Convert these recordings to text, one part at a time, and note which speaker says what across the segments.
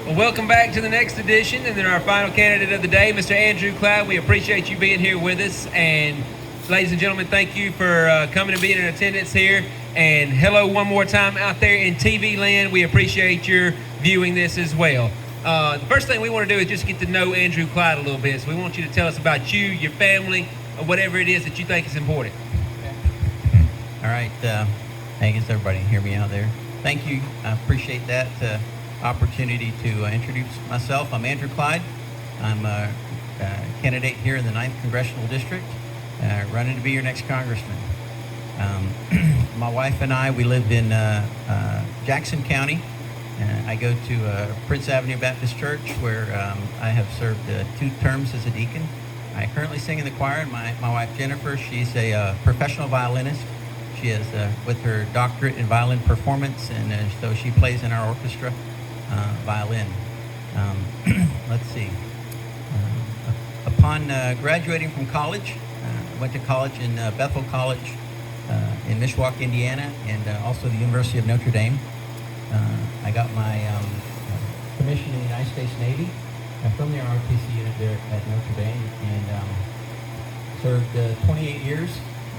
Speaker 1: Well, welcome back to the next edition, and then our final candidate of the day, Mr. Andrew Clyde. We appreciate you being here with us, and ladies and gentlemen, thank you for coming and being in attendance here. And hello one more time out there in TV land. We appreciate your viewing this as well. The first thing we want to do is just get to know Andrew Clyde a little bit. So we want you to tell us about you, your family, or whatever it is that you think is important.
Speaker 2: All right. I guess everybody can hear me out there. Thank you. I appreciate that opportunity to introduce myself. I'm Andrew Clyde. I'm a candidate here in the 9th Congressional District, running to be your next congressman. My wife and I, we live in Jackson County. I go to Prince Avenue Baptist Church, where I have served 2 terms as a deacon. I currently sing in the choir, and my wife Jennifer, she's a professional violinist. She is with her doctorate in violin performance, and so she plays in our orchestra violin. Let's see. Upon graduating from college, I went to college in Bethel College in Mishawaka, Indiana, and also the University of Notre Dame. I got my commission in the United States Navy from the ROTC unit there at Notre Dame, and served 28 years,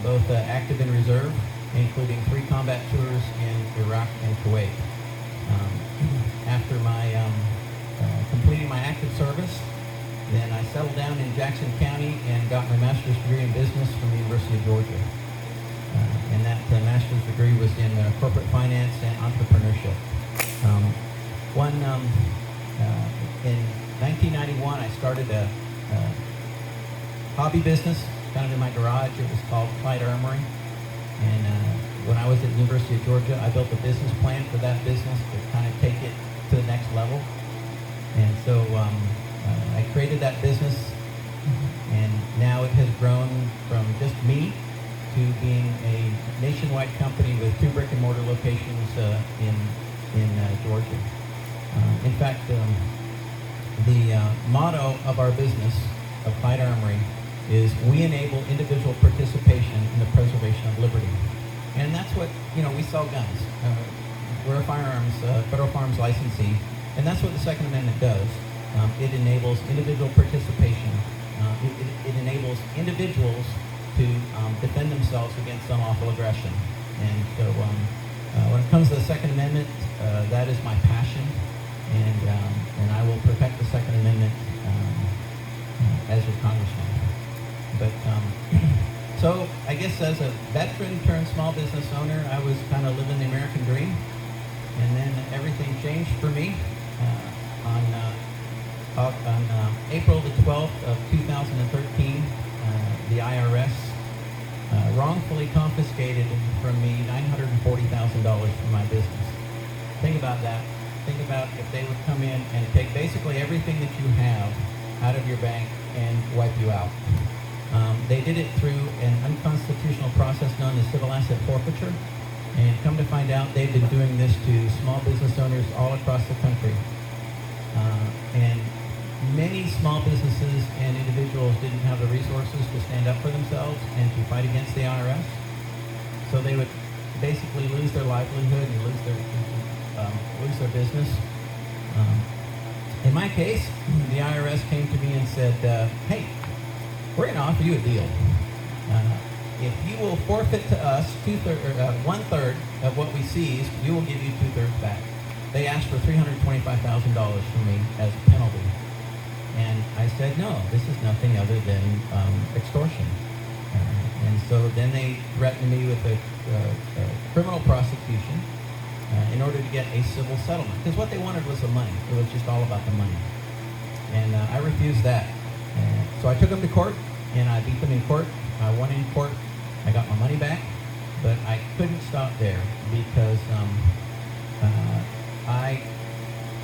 Speaker 2: both active and reserve, including 3 combat tours in Iraq and Kuwait. After my completing my active service, then I settled down in Jackson County and got my master's degree in business from the University of Georgia. And that master's degree was in corporate finance and entrepreneurship. In 1991, I started a hobby business kind of in my garage. It was called Clyde Armory. And when I was at the University of Georgia, I built a business plan for that business to kind of take it to the next level. And so I created that business, and now it has grown from just me to being a nationwide company with 2 brick and mortar locations in Georgia. In fact, the motto of our business, of Clyde Armory, is we enable individual participation in the preservation of liberty. And that's what, we sell guns. We're a firearms, federal firearms licensee, and that's what the Second Amendment does. It enables individual participation. It enables individuals to defend themselves against unlawful aggression. And so when it comes to the Second Amendment, that is my passion, and I will protect the Second Amendment as your congressman. But so I guess as a veteran turned small business owner, I was kind of living the American dream, and then everything changed for me on April the 12th of 2013. The IRS wrongfully confiscated from me $940,000 from my business. Think about that. Think about if they would come in and take basically everything that you have out of your bank and wipe you out. They did it through an unconstitutional process known as civil asset forfeiture, and come to find out they've been doing this to small business owners all across the country. And many small businesses and individuals didn't have the resources to stand up for themselves and to fight against the IRS. So they would basically lose their livelihood and lose their business. In my case, the IRS came to me and said, hey, we're going to offer you a deal. If you will forfeit to us 1/3 of what we seized, we will give you 2/3 back. They asked for $325,000 from me as a penalty. And I said, no, this is nothing other than extortion. And so then they threatened me with a criminal prosecution in order to get a civil settlement. Because what they wanted was the money. It was just all about the money. And I refused that. So I took them to court, and I beat them in court. I won in court. I got my money back. But I couldn't stop there because I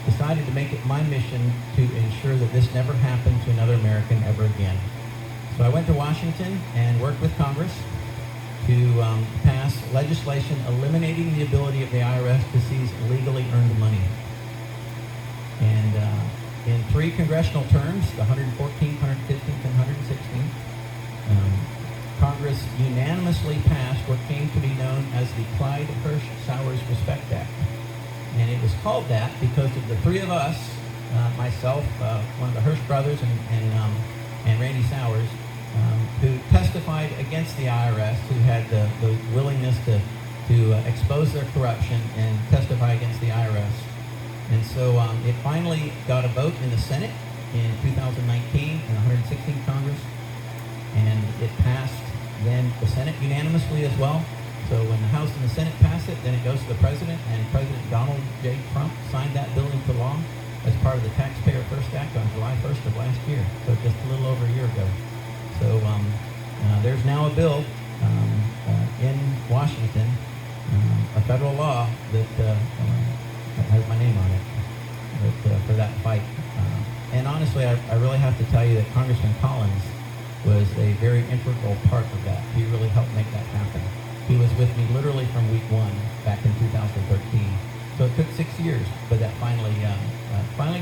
Speaker 2: decided to make it my mission to ensure that this never happened to another American ever again. So I went to Washington and worked with Congress to pass legislation eliminating the ability of the IRS to seize illegally earned money. And in 3 congressional terms, the 114th, 115th, and 116th, Congress unanimously passed what came to be known as the Clyde Hirsch Sowers Respect Act. And it was called that because of the 3 of us myself, one of the Hirsch brothers, and Randy Sowers, who testified against the IRS, who had the willingness to expose their corruption and testify against the IRS. And so it finally got a vote in the Senate in 2019 in the 116th Congress, and it passed then the Senate unanimously as well. So when the House and the Senate pass it, then it goes to the President, and President Donald J. Trump signed that bill into law as part of the Taxpayer First Act on July 1st of last year, so just a little over a year ago. So there's now a bill in Washington, a federal law that has my name on it for that fight. And honestly, I really have to tell you that Congressman Collins was a very integral part of that. He really helped make that happen. He was with me literally from week one back in 2013. So it took 6 years, but that finally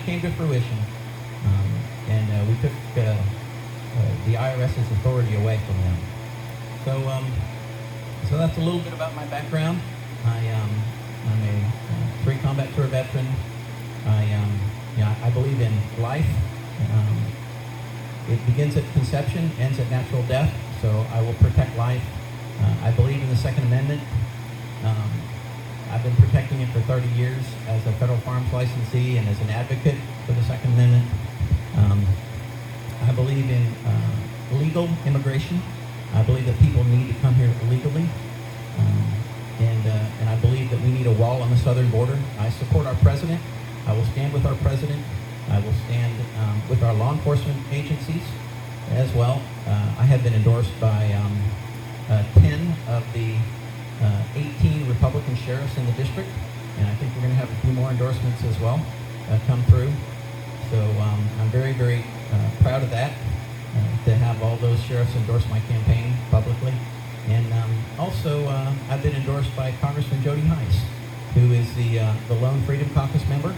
Speaker 2: came to fruition. And we took the IRS's authority away from them. So that's a little bit about my background. I'm a pre-combat tour veteran. I believe in life. It begins at conception, ends at natural death, so I will protect life. I believe in the Second Amendment. I've been protecting it for 30 years as a federal farms licensee and as an advocate for the Second Amendment. I believe in legal immigration. I believe that people need to come here legally. And I believe that we need a wall on the southern border. I support our president. I will stand with our president. I will stand with our law enforcement agencies as well. I have been endorsed by 10 of the 18 Republican sheriffs in the district, and I think we're going to have a few more endorsements as well come through. So I'm very, very proud of that, to have all those sheriffs endorse my campaign publicly. And also, I've been endorsed by Congressman Jody Hice, who is the lone Freedom Caucus member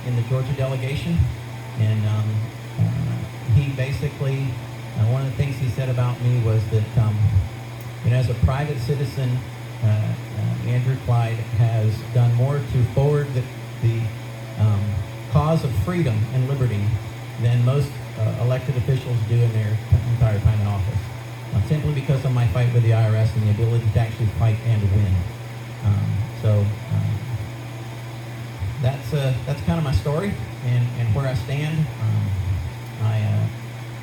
Speaker 2: in the Georgia delegation. And he basically, one of the things he said about me was that, as a private citizen, Andrew Clyde has done more to forward the cause of freedom and liberty than most elected officials do in their entire time in office. Simply because of my fight with the IRS and the ability to actually fight and win. That's kind of my story and where I stand.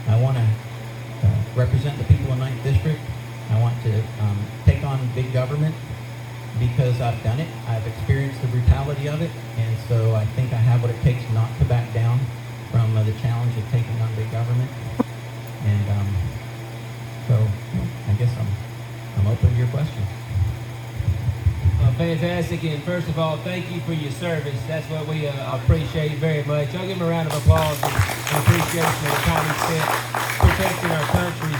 Speaker 2: I want to represent the people in 9th District. I want to take on big government because I've done it. I've experienced the brutality of it, and so I think I have what it takes not to back down from the challenge of taking on big government. And so I guess I'm open to your questions.
Speaker 1: Fantastic, and first of all, thank you for your service. That's what we appreciate very much. I'll give him a round of applause and appreciation of the time he spent protecting our country.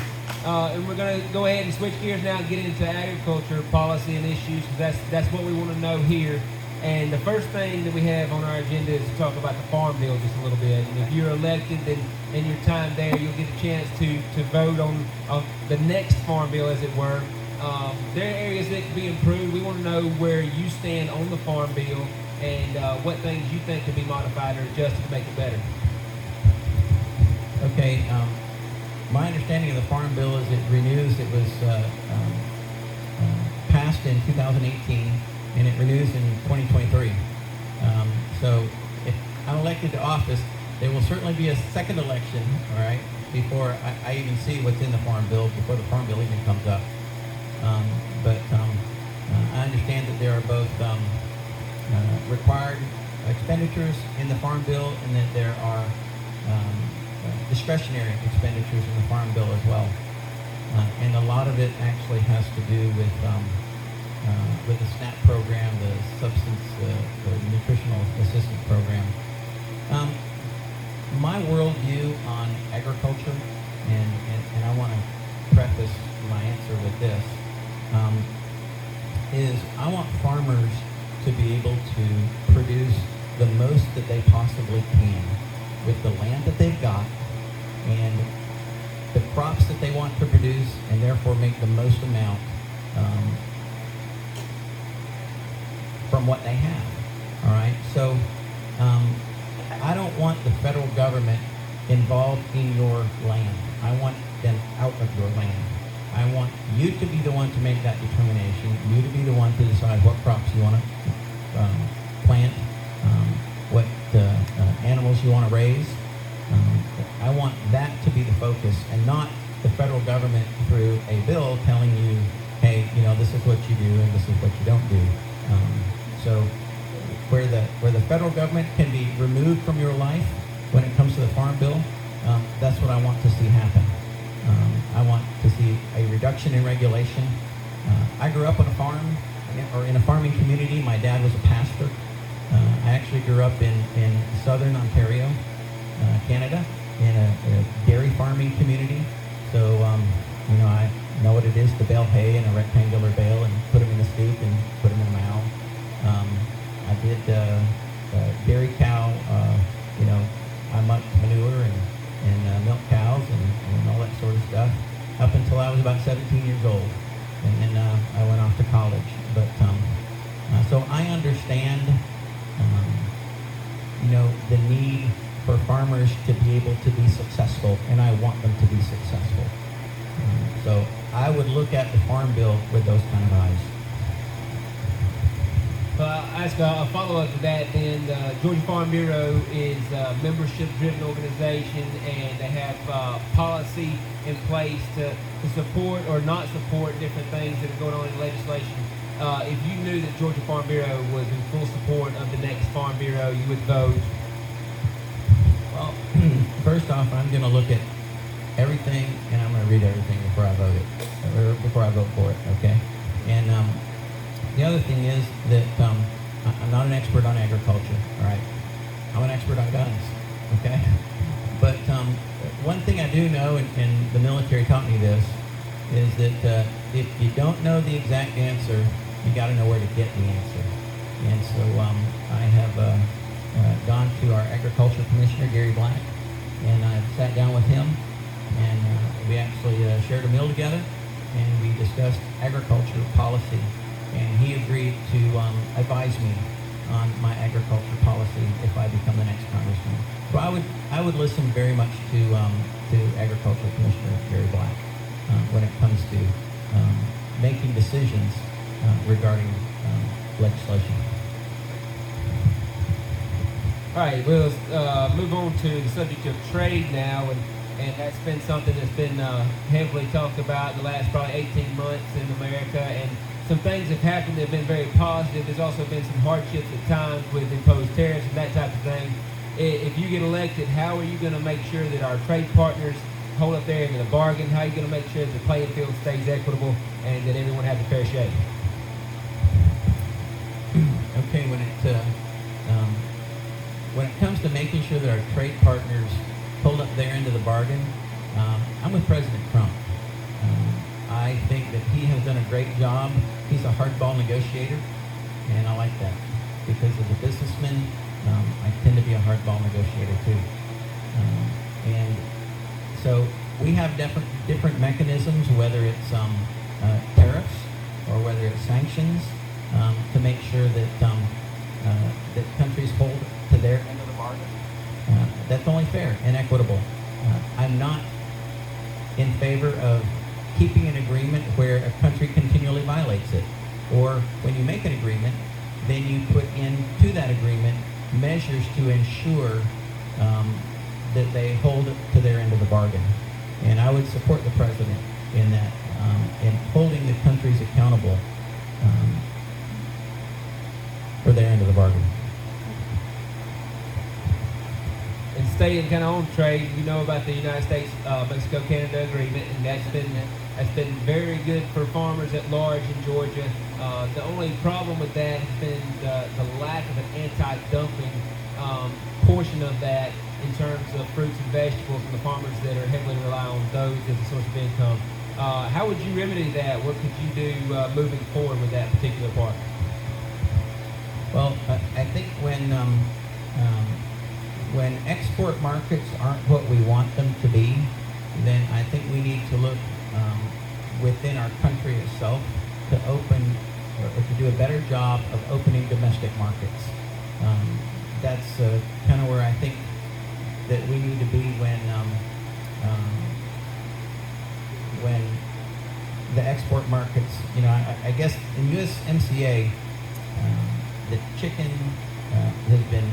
Speaker 1: And we're going to go ahead and switch gears now and get into agriculture policy and issues, because that's what we want to know here. And the first thing that we have on our agenda is to talk about the Farm Bill just a little bit. And if you're elected, then in your time there, you'll get a chance to vote on the next Farm Bill, as it were. There are areas that can be improved. We want to know where you stand on the Farm Bill and what things you think could be modified or adjusted to make it better.
Speaker 2: Okay. My understanding of the Farm Bill is it renews. It was passed in 2018, and it renews in 2023. So if I'm elected to office, there will certainly be a second election, all right, before I even see what's in the Farm Bill, before the Farm Bill even comes up. But I understand that there are both required expenditures in the Farm Bill, and that there are discretionary expenditures in the Farm Bill as well. And a lot of it actually has to do with the SNAP program, the nutritional assistance program. My worldview on agriculture, and I want to preface my answer with this, is I want farmers to be able to produce the most that they possibly can with the land that they've got and the crops that they want to produce, and therefore make the most amount from what they have. All right, so I don't want the federal government involved in your land. I want them out of your land. I want you to be the one to make that determination, you to be the one to decide what crops you want to plant, what animals you want to raise. I want that to be the focus, and not the federal government through a bill telling you, hey, this is what you do and this is what you don't do. So where the federal government can be removed from your life when it comes to the Farm Bill, that's what I want to see happen. I want to see a reduction in regulation. I grew up on a farm, or in a farming community. My dad was a pastor. I actually grew up in southern Ontario, Canada, in a dairy farming community. So, I know what it is to bale hay in a rectangular bale and put them in a scoop and put them in a mow. I did dairy cow, I mucked manure and milk cows and all that sort of stuff up until I was about 17 years old. And then I went off to college. But so I understand, the need for farmers to be able to be successful, and I want them to be successful. So I would look at the Farm Bill with those kind of eyes.
Speaker 1: Well, I'll ask a follow-up to that then. Georgia Farm Bureau is a membership-driven organization, and they have policy in place to support or not support different things that are going on in legislation. If you knew that Georgia Farm Bureau was in full support of the next Farm Bureau, you would vote?
Speaker 2: Well, first off, I'm going to look at everything, and I'm going to read everything before I vote it, or before I vote for it, okay? And the other thing is that I'm not an expert on agriculture, all right? I'm an expert on guns, okay? But one thing I do know, and the military taught me this, is that if you don't know the exact answer, you got to know where to get the answer. And so I have gone to our agriculture commissioner, Gary Black, and I sat down with him, and we actually shared a meal together, and we discussed agriculture policy. And he agreed to advise me on my agriculture policy if I become the next congressman. So I would listen very much to Agriculture Commissioner Gary Black when it comes to making decisions regarding legislation.
Speaker 1: All right, we'll move on to the subject of trade now, and that's been something that's been heavily talked about the last probably 18 months in America, and some things have happened that have been very positive. There's also been some hardships at times with imposed tariffs and that type of thing. If you get elected, how are you going to make sure that our trade partners hold up their end of the bargain? How are you going to make sure that the playing field stays equitable and that everyone has a fair shake?
Speaker 2: Okay, when it comes to making sure that our trade partners hold up their end of the bargain, I'm with President Trump. I think that he has done a great job. He's a hardball negotiator, and I like that because as a businessman, I tend to be a hardball negotiator too. And so we have different mechanisms, whether it's tariffs or whether it's sanctions, to make sure that that countries hold to their end of the bargain. That's only fair and equitable. I'm not in favor of keeping an agreement where a country continually violates it. Or when you make an agreement, then you put into that agreement measures to ensure that they hold to their end of the bargain. And I would support the president in that, in holding the countries accountable for their end of the bargain.
Speaker 1: And staying kind of on trade, you know about the United States Mexico-Canada agreement, and that's been very good for farmers at large in Georgia. The only problem with that has been the lack of an anti-dumping portion of that in terms of fruits and vegetables and the farmers that are heavily rely on those as a source of income. How would you remedy that? What could you do moving forward with that particular part?
Speaker 2: Well, I think when export markets aren't what we want them to be, then I think we need to look within our country itself to open or to do a better job of opening domestic markets. That's kind of where I think that we need to be when the export markets, I guess in USMCA, the chicken has been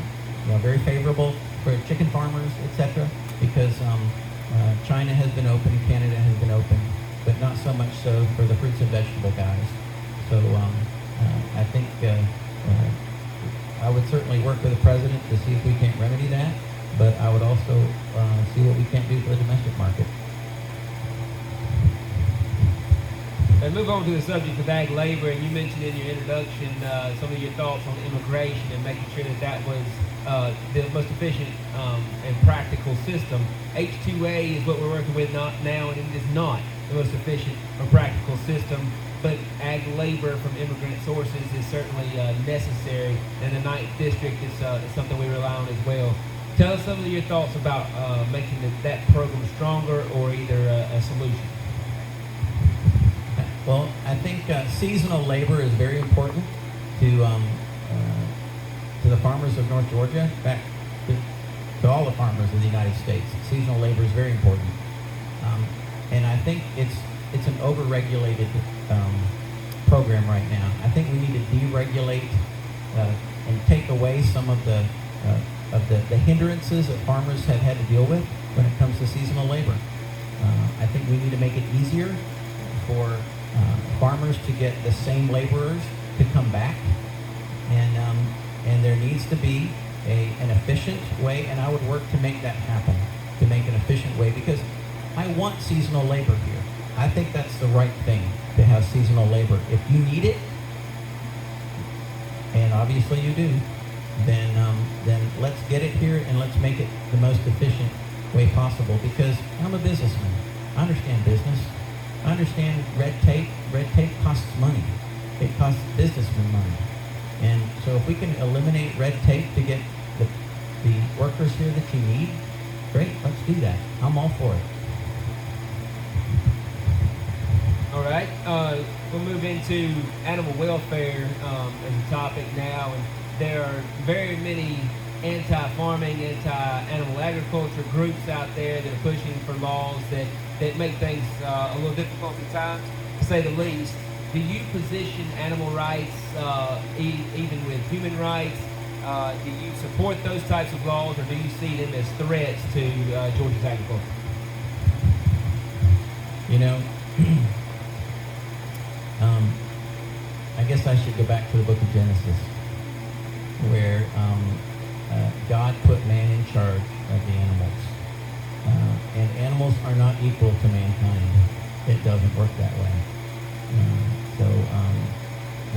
Speaker 2: very favorable for chicken farmers, etc., because China has been open, Canada has been open, but not so much so for the fruits and vegetable guys. So I think I would certainly work with the president to see if we can't remedy that, but I would also see what we can't do for the domestic market.
Speaker 1: And move on to the subject of ag labor, and you mentioned in your introduction some of your thoughts on immigration and making sure that was the most efficient and practical system. H-2A is what we're working with now, and it is not the most efficient or practical system, but ag labor from immigrant sources is certainly necessary, and the 9th District is something we rely on as well. Tell us some of your thoughts about making that program stronger or either a solution.
Speaker 2: Well, I think seasonal labor is very important to the farmers of North Georgia, in fact, to all the farmers in the United States. Seasonal labor is very important, and I think it's an overregulated program right now. I think we need to deregulate and take away some of the hindrances that farmers have had to deal with when it comes to seasonal labor. I think we need to make it easier for farmers to get the same laborers to come back, and there needs to be an efficient way, and I would work to make that happen, to make an efficient way, because I want seasonal labor here. I think that's the right thing, to have seasonal labor. If you need it, and obviously you do, then let's get it here and let's make it the most efficient way possible, because I'm a businessman. I understand business. I understand red tape. Red tape costs money. It costs businessmen money. And so if we can eliminate red tape to get the workers here that you need, great, let's do that. I'm all for it.
Speaker 1: All right, we'll move into animal welfare as a topic now, and there are very many anti-farming, anti-animal agriculture groups out there that are pushing for laws that make things a little difficult at times, to say the least. Do you position animal rights even with human rights? Do you support those types of laws, or do you see them as threats to Georgia's agriculture?
Speaker 2: I guess I should go back to the book of Genesis, where God put man in charge of the animals. And animals are not equal to mankind. It doesn't work that way.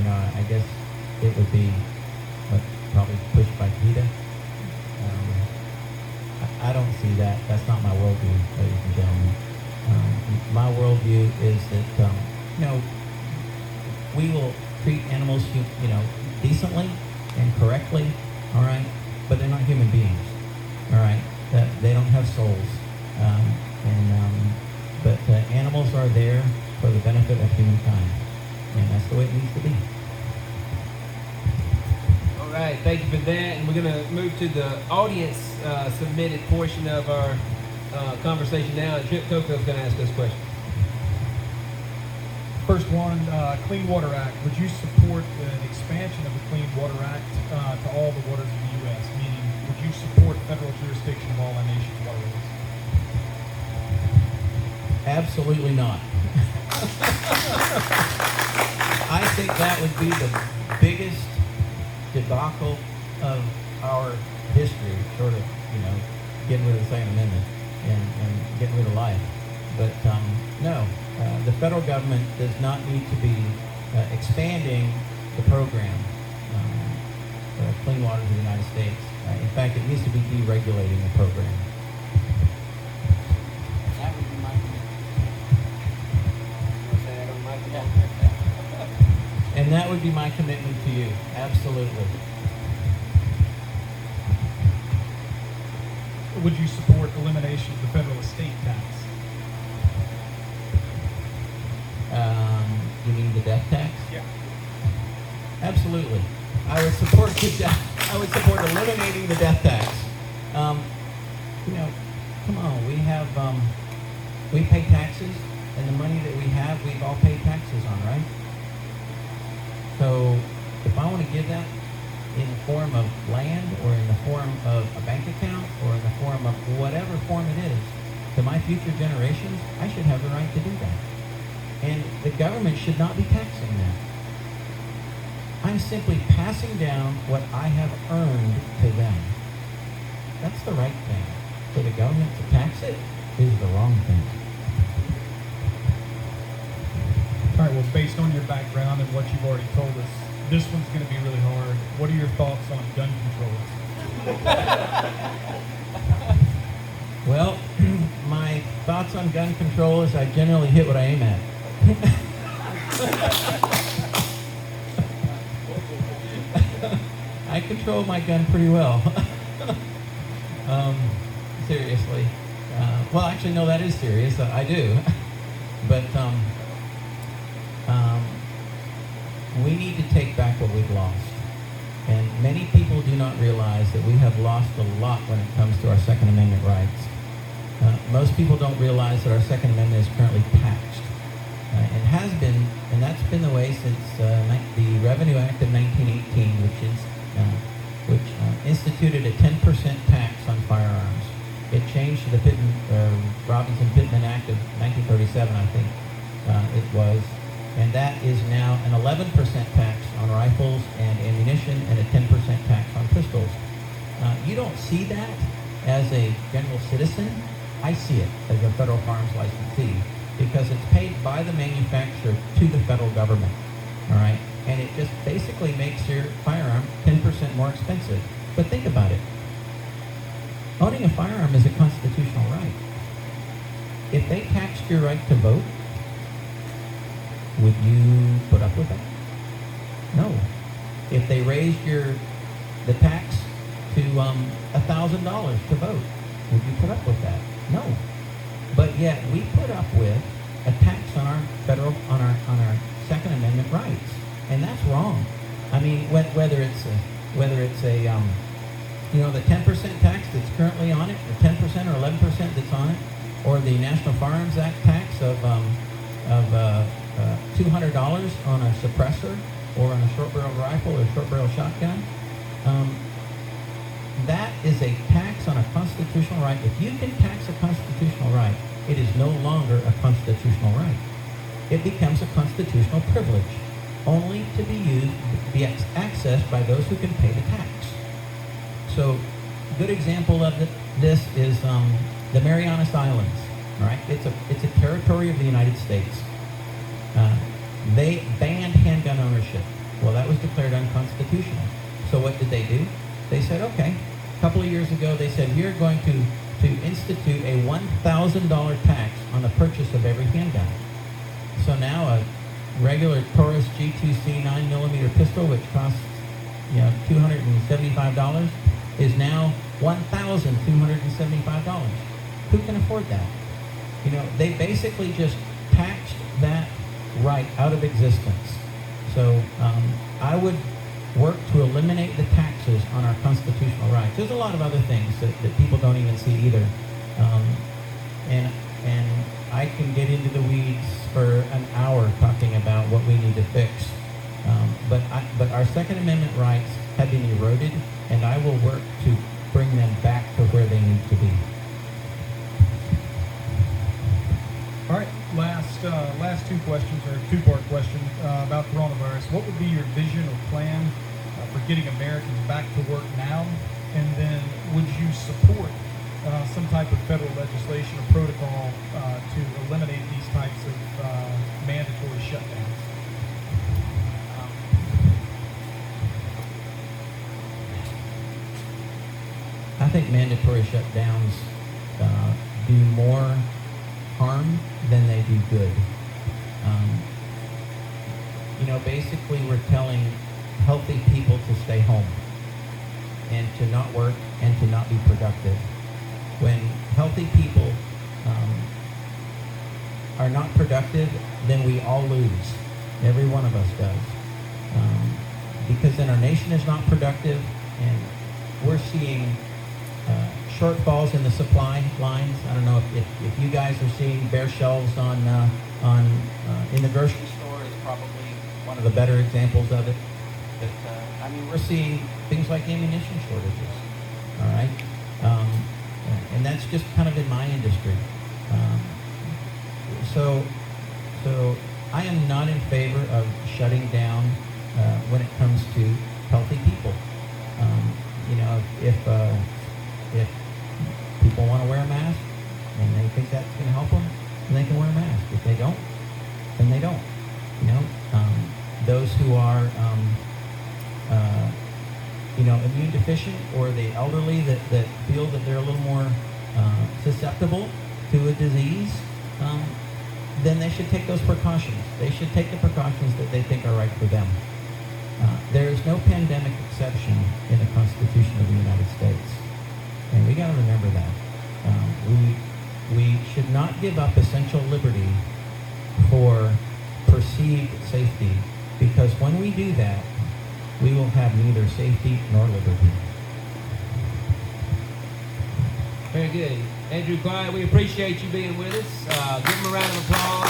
Speaker 2: I guess it would be probably pushed by PETA. I don't see that. That's not my worldview, ladies and gentlemen. My worldview is that, we will treat animals, decently and correctly, all right? But they're not human beings, all right? They don't have souls. But animals are there for the benefit of humankind, and that's the way it needs to be.
Speaker 1: All right, thank you for that. And we're going to move to the audience submitted portion of our conversation now. And Trip Coco's going to ask us questions.
Speaker 3: First one, Clean Water Act. Would you support an expansion of the Clean Water Act to all the waters of the U.S.? Meaning, would you support federal jurisdiction of all our nation's waterways?
Speaker 2: Absolutely not. I think that would be the biggest debacle of our history, short of, getting rid of the Second Amendment and getting rid of life. But no, the federal government does not need to be expanding the program, Clean Waters of the United States. In fact, it needs to be deregulating the program. That would be my commitment. And that would be my commitment to you, absolutely.
Speaker 3: Would you support elimination of the federal estate tax?
Speaker 2: You mean the death tax?
Speaker 3: Yeah.
Speaker 2: Absolutely. I would support eliminating the death tax. we pay taxes, and the money that we have, we've all paid taxes on, right? So if I want to give that in the form of land, or in the form of a bank account, or in the form of whatever form it is, to my future generations, I should have the right to do that. And the government should not be taxing that. I'm simply passing down what I have earned to them. That's the right thing. For the government to tax it is the wrong thing.
Speaker 3: All right, well, based on your background and what you've already told us, this one's going to be really hard. What are your thoughts on gun controls?
Speaker 2: Well, my thoughts on gun control is I generally hit what I aim at. I control my gun pretty well. Seriously. Well, actually, no, that is serious. I do. But we need to take back what we've lost. And many people do not realize that we have lost a lot when it comes to our Second Amendment rights. Most people don't realize that our Second Amendment is currently taxed. It has been, and that's been the way since the Revenue Act of 1918, which instituted a 10% tax on firearms. It changed to the Robinson-Pittman Act of 1937, I think it was, and that is now an 11% tax on rifles and ammunition and a 10% tax on pistols. You don't see that as a general citizen. I see it as a federal firearms licensee because it's paid by the manufacturer to the federal government, all right? And it just basically makes your firearm 10% more expensive. But think about it. Owning a firearm is a constitutional right. If they taxed your right to vote, would you put up with that? No. If they raised the tax to $1,000 to vote, would you put up with that? No. But yet we put up with a tax on our Second Amendment rights, and that's wrong. I mean, whether it's the 10% tax that's currently on it, the 10% or 11% that's on it, or the National Firearms Act tax of $200 on a suppressor or on a short-barrel rifle or short-barrel shotgun. That is a tax on a constitutional right. If you can tax a constitutional right, it is no longer a constitutional right. It becomes a constitutional privilege, only to be accessed by those who can pay the tax. So, a good example of this is the Marianas Islands. All right, it's a territory of the United States. They banned handgun ownership. Well, that was declared unconstitutional. So what did they do? They said, okay, a couple of years ago, they said, we're going to institute a $1,000 tax on the purchase of every handgun. So now a regular Taurus G2C 9mm pistol, which costs $275, is now $1,275. Who can afford that? They basically just taxed that right out of existence. So I would work to eliminate the taxes on our constitutional rights. There's a lot of other things that people don't even see either. And I can get into the weeds for an hour talking about what we need to fix. But our Second Amendment rights have been eroded, and I will work to bring them back to where they need to be.
Speaker 3: All right, last two questions, or two-part question about coronavirus. What would be your vision or plan for getting Americans back to work now? And then would you support some type of federal legislation or protocol to eliminate these types of mandatory shutdowns?
Speaker 2: I think mandatory shutdowns do more harm than they do good. Basically we're telling healthy people to stay home and to not work and to not be productive. When healthy people are not productive, then we all lose. Every one of us does. Because then our nation is not productive, and we're seeing shortfalls in the supply lines. I don't know if you guys are seeing bare shelves in the grocery store is probably one of the better examples of it. But, I mean, we're seeing things like ammunition shortages, all right? And that's just kind of in my industry. So I am not in favor of shutting down when it comes to healthy people. You know, if people want to wear a mask and they think that's going to help them, then they can wear a mask. If they don't, then they don't. You know, those who are, you know, immune deficient or the elderly that feel that they're a little more susceptible to a disease, then they should take those precautions. They should take the precautions that they think are right for them. There is no pandemic exception in the Constitution of the United States. And we got to remember that. We should not give up essential liberty for perceived safety, because when we do that, we will have neither safety nor liberty.
Speaker 1: Very good. Andrew, Clyde, we appreciate you being with us. Give him a round of applause.